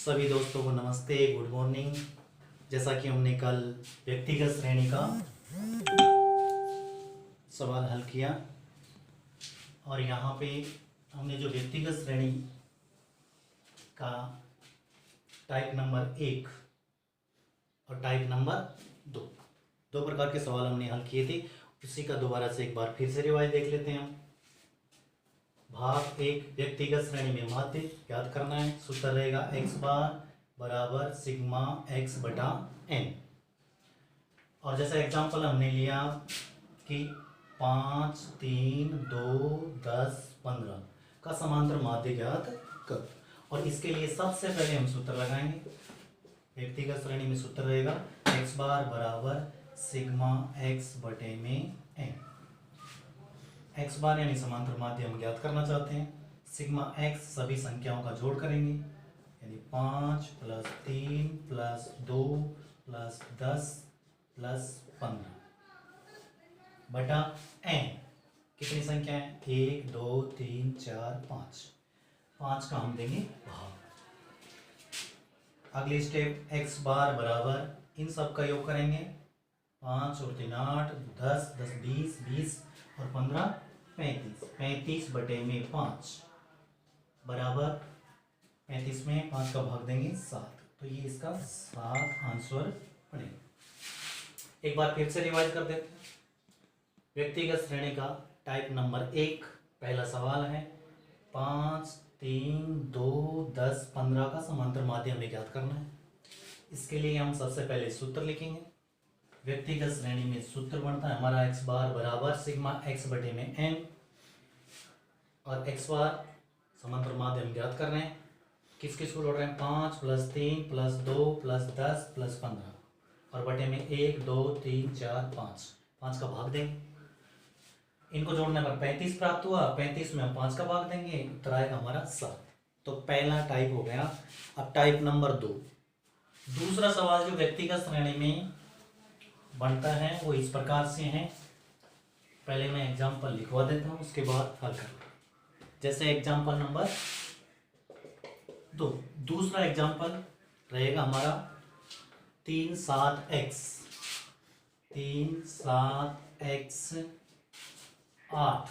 सभी दोस्तों को नमस्ते, गुड मॉर्निंग। जैसा कि हमने कल व्यक्तिगत श्रेणी का सवाल हल किया और यहाँ पे हमने जो व्यक्तिगत श्रेणी का टाइप नंबर 1 और टाइप नंबर 2 प्रकार के सवाल हमने हल किए थे। उसी का दोबारा से एक बार फिर से रिवाइज देख लेते हैं हम। भाग 1 व्यक्तिगत श्रेणी में माध्य याद करना है। सूत्र रहेगा x बार बराबर सिग्मा x बटा n। और जैसा एग्जांपल हमने लिया कि 5, 3, 2, 10, 15 का समांतर माध्य ज्ञात कर। और इसके लिए सबसे पहले हम सूत्र लगाएंगे। व्यक्तिगत श्रेणी में सूत्र रहेगा x बार बराबर सिग्मा x बटे में n। x बार यानी समांतर माध्य हम ज्ञात करना चाहते हैं। सिग्मा x सभी संख्याओं का जोड़ करेंगे, यानी 5 + 3 + 2 + 10 + 15 बटा n। कितनी संख्या है? 1, 2, 3, 4, 5। 5 का हम देंगे भाग। अगली स्टेप x बार बराबर इन सब का योग करेंगे। 5 और 3 8, 10, 10 20, 20 और 15 35। 35 बटे में 5 बराबर 35 में 5 का भाग देंगे 7। तो ये इसका 7 आंसर बनेगा। एक बार फिर से रिवाइज कर देते हैं। व्यक्तिगत श्रेणी का टाइप नंबर 1 पहला सवाल है 5, 3, 2, 10, 15 का समांतर माध्य हमें ज्ञात करना है। इसके लिए हम सबसे पहले सूत्र लिखेंगे। व्यक्तिगत श्रेणी में सूत्र बनता है हमारा x बार बराबर सिग्मा x बटे में n। और x बार समांतर माध्य हम ज्ञात कर रहे हैं। किस किस को जोड़ रहे हैं? 5 + 3 + 2 + 10 + 15 और बटे में 1, 2, 3, 4, 5। 5 का भाग देंगे। इनको जोड़ने पर 35 प्राप्त हुआ। 35 में हम 5 का भाग देंगे, उत्तर आएगा हमारा 7। तो पहला टाइप हो गया। अब टाइप नंबर 2। दूसरा सवाल जो व्यक्तिगत श्रेणी में बनता है वो इस प्रकार से है। पहले मैं एग्जाम्पल लिखवा देता हूँ, उसके बाद हल कर। जैसे एग्जाम्पल नंबर 2। दूसरा एग्जाम्पल रहेगा हमारा 3, 7x 3, 7x 8।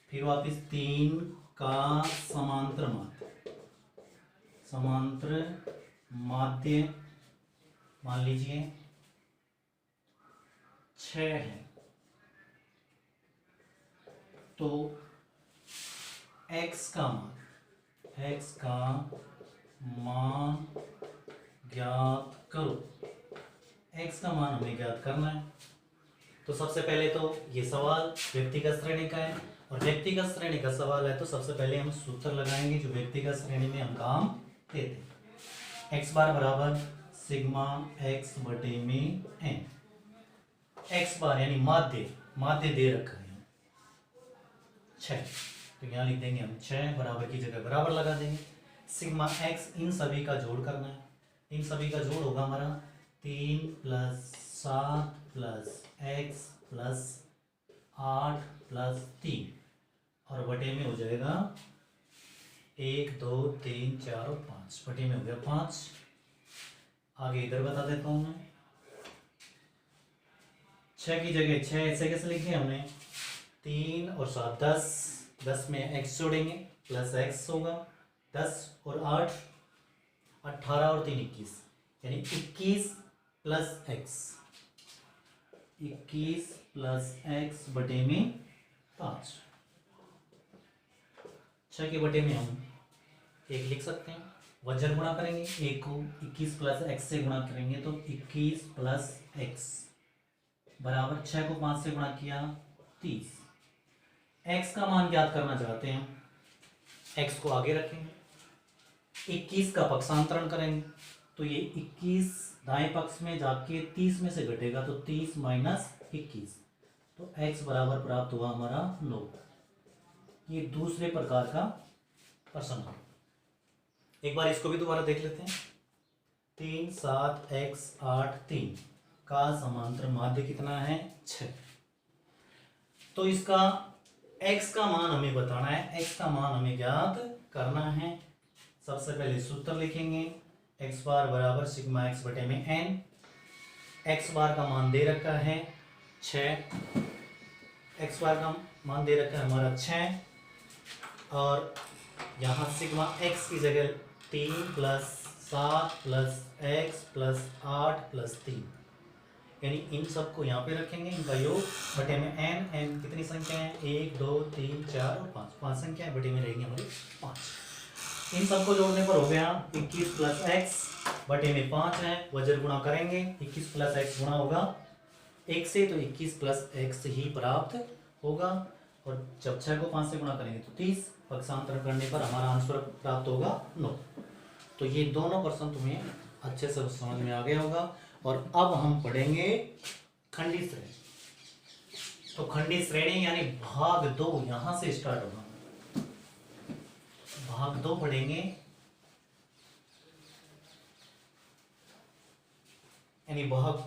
फिर वापिस 3 का समांतर माध्य मान लीजिए 6 है। तो x का मान ज्ञात करो। x का मान हमें ज्ञात करना है। तो सबसे पहले तो ये सवाल व्यक्तिगत श्रेणी का है और व्यक्तिगत श्रेणी का सवाल है तो सबसे पहले हम सूत्र लगाएंगे जो व्यक्तिगत श्रेणी में हम काम देते हैं। x बार बराबर सिग्मा x बटे में n। x बार यानी माध्य दे रखा है 6, तो यहाँ लिख देंगे हम 6 बराबर की जगह बराबर लगा देंगे। सिग्मा x इन सभी का जोड़ करना है। इन सभी का जोड़ होगा हमारा 3 + 7 + x + 8 + 3 और बटे में हो जाएगा 1, 2, 3, 4 और 5। बटे में हो गया 5। आगे इधर बता देता हूँ मैं। 6 की जगह 6 ऐसे कैसे लिखे हमने? 3 और 7 10, 10 में x जोड़ेंगे प्लस x होगा 10 और 8 18 और 3 21, यानी 21 + x 21 + x बटे में 5। 6 के बटे में हम 1 लिख सकते हैं। वजन गुणा करेंगे 1 को 21 + x से गुणा करेंगे तो 21 + x बराबर 6 को 5 से गुणा किया 30। x का मान ज्ञात करना चाहते हैं। x को आगे रखेंगे, 21 का पक्षांतरण करेंगे तो ये 21 दाएं पक्ष में जाके 30 में से घटेगा तो 30 - 21, तो x बराबर प्राप्त हुआ हमारा 9। ये दूसरे प्रकार का प्रश्न है। एक बार इसको भी दोबारा देख लेते हैं। 3, 7x 8 3 का समांतर माध्य कितना है? 6। तो इसका x का मान हमें बताना है। x का मान हमें ज्ञात करना है। सबसे पहले सूत्र लिखेंगे, एक्स बार बराबर सिग्मा एक्स बटे में एन। एक्स बार का मान दे रखा है 6, एक्स बार का मान दे रखा है हमारा 6, और यहाँ सिग्मा एक्स की जगह 3 + 7 + x + 8 + 3, यानी इन सबको यहाँ पे रखेंगे, इनका योग बटे में एन। एन कितनी संख्या है? 1 2 3 4 और 5, 5 संख्या है, बटे में रहेगी हमारी 5। इन सबको जोड़ने पर हो गया 21 + x बटे में 5 है, वजर गुणा करेंगे, 21 + x गुणा होगा 1 से, तो 21 + x ही प्राप्त होगा। और जब 6 को 5 से गुणा करेंगे तो 30, पक्षांतरण करने पर हमारा आंसर प्राप्त होगा 9। तो ये दोनों प्रश्न तुम्हें अच्छे से समझ में आ गया होगा। और अब हम पढ़ेंगे खंडी श्रेणी। तो खंडी श्रेणी यानी भाग 2 यहां से स्टार्ट होगा। भाग 2 पढ़ेंगे, यानी भाग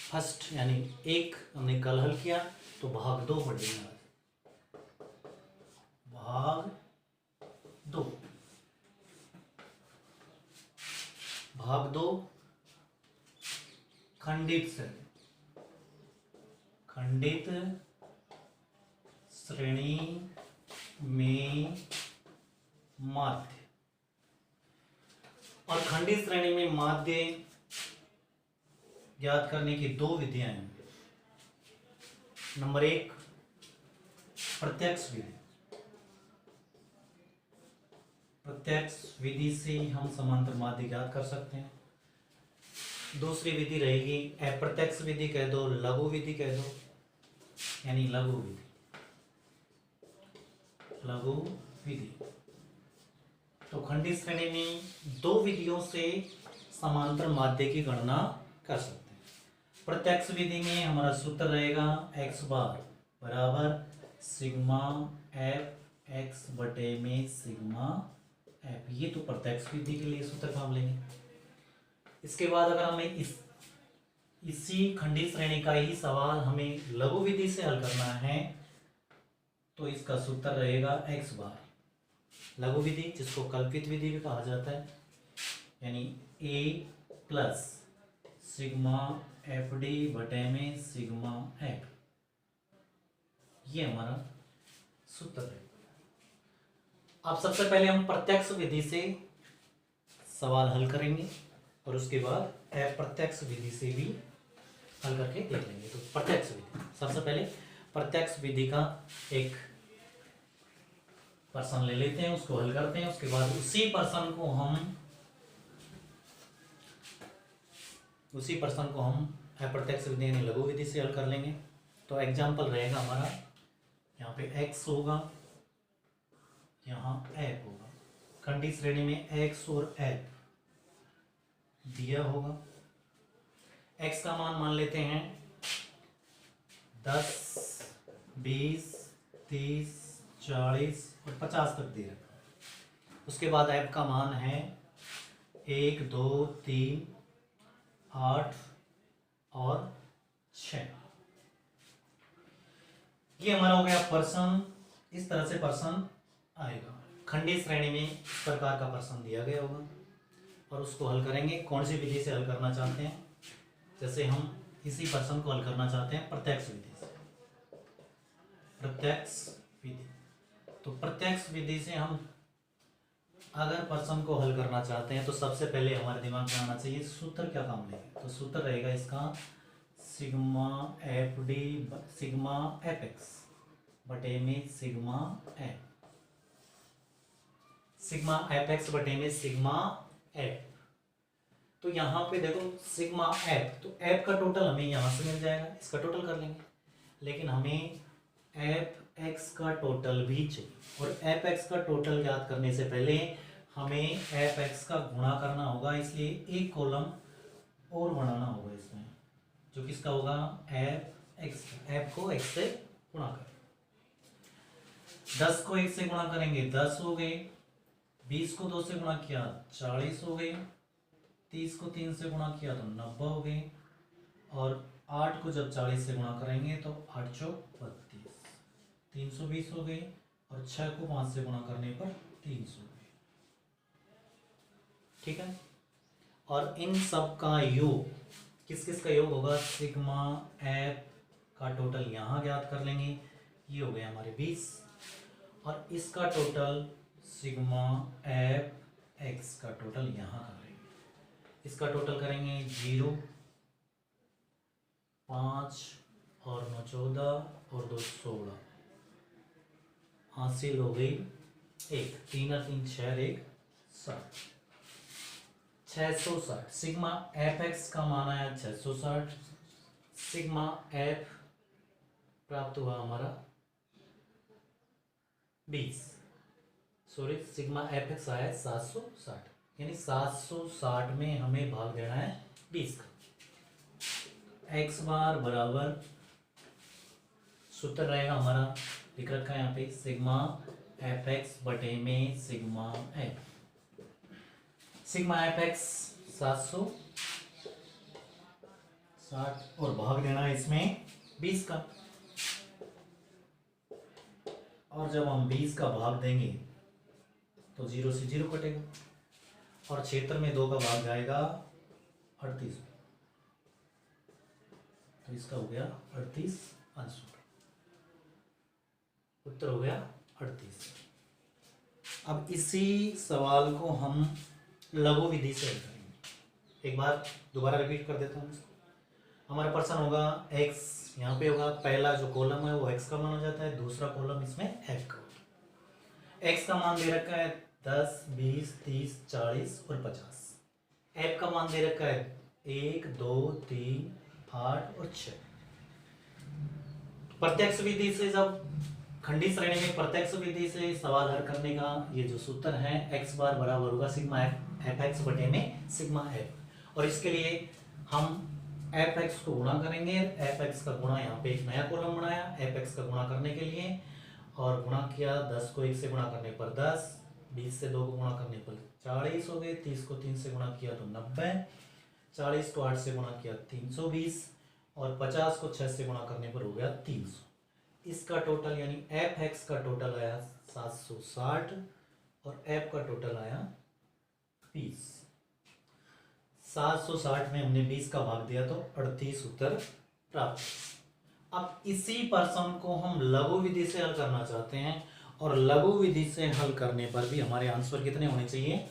फर्स्ट यानी 1 हमने कल हल किया, तो भाग 2 पढ़ेंगे आज। भाग 2, भाग 2 खंडित श्रेणी। खंडित श्रेणी में माध्य। और खंडित श्रेणी में माध्य ज्ञात करने की 2 विधियां हैं। नंबर 1 प्रत्यक्ष विधि। प्रत्यक्ष विधि से हम समांतर माध्य ज्ञात कर सकते हैं। दूसरी विधि रहेगी अप्रत्यक्ष विधि कह दो, लघु विधि कह दो, यानी लघु विधि। लघु विधि। तो खंडित श्रेणी में 2 विधियों से समांतर माध्य की गणना कर सकते हैं। प्रत्यक्ष विधि में हमारा सूत्र रहेगा x बार बराबर सिग्मा एफ एक्स बटे में सिग्मा एफ। ये तो प्रत्यक्ष विधि के लिए सूत्र काम लेंगे। इसके बाद अगर हमें इसी खंडित श्रेणी का ही सवाल हमें लघु विधि से हल करना है, तो इसका सूत्र रहेगा x बार लघु विधि, जिसको कल्पित विधि भी कहा जाता है, यानी a plus sigma F D बटे में सिग्मा एफ। ये हमारा सूत्र है। अब सबसे पहले हम प्रत्यक्ष विधि से सवाल हल करेंगे और उसके बाद अप्रत्यक्ष विधि से भी हल करके देख लेंगे। तो प्रत्यक्ष विधि, सबसे पहले प्रत्यक्ष विधि का एक प्रश्न ले लेते हैं, उसको हल करते हैं। उसके बाद उसी प्रश्न को हम अप्रत्यक्ष विधि यानी लघु विधि से हल कर लेंगे। तो एग्जाम्पल रहेगा हमारा, यहाँ पे x होगा, यहाँ f होगा। खंडित श्रेणी में x और f दिया होगा। x का मान लेते हैं 10, 20, 30, 40 और 50 तक दे रखा है। उसके बाद f का मान है 1, 2, 3, 8 और 6। ये हमारा हो गया प्रश्न। इस तरह से प्रश्न आएगा। खंडित श्रेणी में इस प्रकार का प्रश्न दिया गया होगा और उसको हल करेंगे। कौन सी विधि से हल करना चाहते हैं? जैसे हम इसी प्रश्न को हल करना चाहते हैं प्रत्यक्ष विधि से। प्रत्यक्ष विधि, तो प्रत्यक्ष विधि से हम अगर प्रश्न को हल करना चाहते हैं तो सबसे पहले हमारे दिमाग में आना चाहिए सूत्र क्या काम लेंगे। तो सूत्र रहेगा इसका sigma F D sigma F x बटे में sigma F. Sigma F x बटे में सिग्मा एफ। तो यहाँ पे देखो सिग्मा एफ, तो एफ का टोटल हमें यहाँ से मिल जाएगा, इसका टोटल कर लेंगे। लेकिन हमें एफ एक्स का टोटल भी चाहिए, और एफ एक्स का टोटल ज्ञात करने से पहले हमें एफ एक्स का गुणा करना होगा। इसलिए एक कॉलम और बनाना होगा इसमें, जो किसका होगा एफ एक्स। एफ को एक्स से गुणा करें। 10 को 1 से गुणा करेंगे 10 हो गए, 20 को 2 से गुणा किया 40 हो गए, 30 को 3 से गुणा किया तो 90 हो गए, और 8 को जब 40 से गुणा करेंगे तो 8 चौक 32, 320 हो गए, और 6 को 5 से गुणा करने पर 300 हो गए। ठीक है। और इन सब का योग, किस किस का योग होगा, सिग्मा एफ का टोटल यहाँ ज्ञात कर लेंगे, ये हो गया हमारे 20, और इसका टोटल सिग्मा एफ एक्स का टोटल यहाँ कर लेंगे। इसका टोटल करेंगे 0, 5 और 9 14 और 2 16, हासिल हो गई 1, 3 और 3 6 1 7, 660। सिग्मा एफ एक्स का मान आया 660, सिग्मा एफ प्राप्त हुआ हमारा 20, सॉरी सिग्मा एफ एक्स आया 760, यानी 760 में हमें भाग देना है 20 का। एक्स बार बराबर सूत्र रहेगा हमारा, लिख रखा है यहाँ पे, सिग्मा एफ एक्स बटे में sigma F. Sigma F x 760 और भाग देना है इसमें 20 का, और जब हम 20 का भाग देंगे तो 0 से 0 कटेगा, और क्षेत्र में 2 का भाग जाएगा 38, तो इसका हो गया 38 अंश, उत्तर हो गया 38। अब इसी सवाल को हम लघु विधि से हल करेंगे। एक बार दोबारा रिपीट कर देता हूँ इसको। हमारा प्रश्न होगा x, यहाँ पे होगा पहला जो कॉलम है वो x का मान हो जाता है, दूसरा कॉलम इसमें f का होगा। x का मान दे रखा है 10 20 30 40 और 50, f का मान दे रखा है 1 2 3 8 और 6। प्रत्यक्ष विधि से, जब खंडित श्रेणी में प्रत्यक्ष विधि से सवाल हल करने का ये जो सूत्र है, x बार बराबर होगा सिग्मा एफ एक्स बटे में सिग्मा एफ, और इसके लिए हम एफ एक्स को गुणा करेंगे, एफ एक्स का गुणा, यहाँ पे एक नया कॉलम बनाया एफ एक्स का गुणा करने के लिए, और गुणा किया, 10 को 1 से गुणा करने पर 10, 20 से 2 को गुणा करने पर 40 हो गए, 30 को 3 से गुणा किया तो 90, 40 को 8 से गुणा किया 320, और 50 को 6 से गुणा करने पर हो गया 300। इसका टोटल यानी एफ एक्स का टोटल आया 760 और एफ का टोटल आया 20। 760 में हमने 20 का भाग दिया तो 38 उत्तर प्राप्त। अब इसी प्रश्न को हम लघु विधि से हल करना चाहते हैं, और लघु विधि से हल करने पर भी हमारे आंसर कितने होने चाहिए,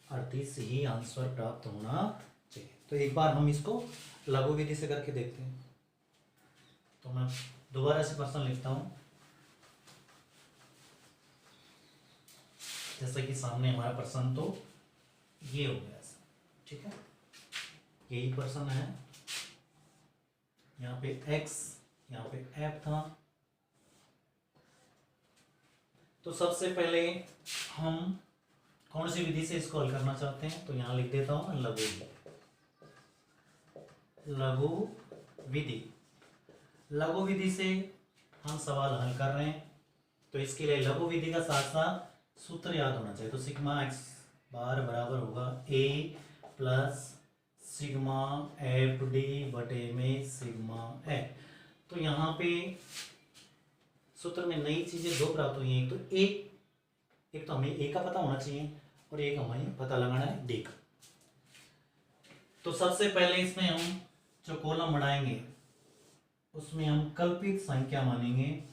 38 ही आंसर प्राप्त होना चाहिए। तो एक बार हम इसको लघु विधि से करके देखते हैं। तो मैं दोबारा से प्रश्न लिखता हूं, जैसे कि सामने हमारा प्रश्न तो ये हो गया, ठीक है, यही प्रश्न है। यहाँ पे x, यहाँ पे f था। तो सबसे पहले हम कौन सी विधि से इसको हल करना चाहते हैं, तो यहाँ लिख देता हूं लघु विधि। लघु विधि से हम सवाल हल कर रहे हैं, तो इसके लिए लघु विधि का साथ साथ सूत्र याद होना चाहिए। तो सिग्मा एक्स बार बराबर होगा a plus sigma F D बटे में सिग्मा एफ। तो यहाँ पे सूत्र में नई चीजें दो प्राप्त हुई हैं। एक तो हमें a का पता होना चाहिए, और एक हमें पता लगाना है d का। तो सबसे पहले इसमें हम जो कॉलम बनाएंगे उसमें हम कल्पित संख्या मानेंगे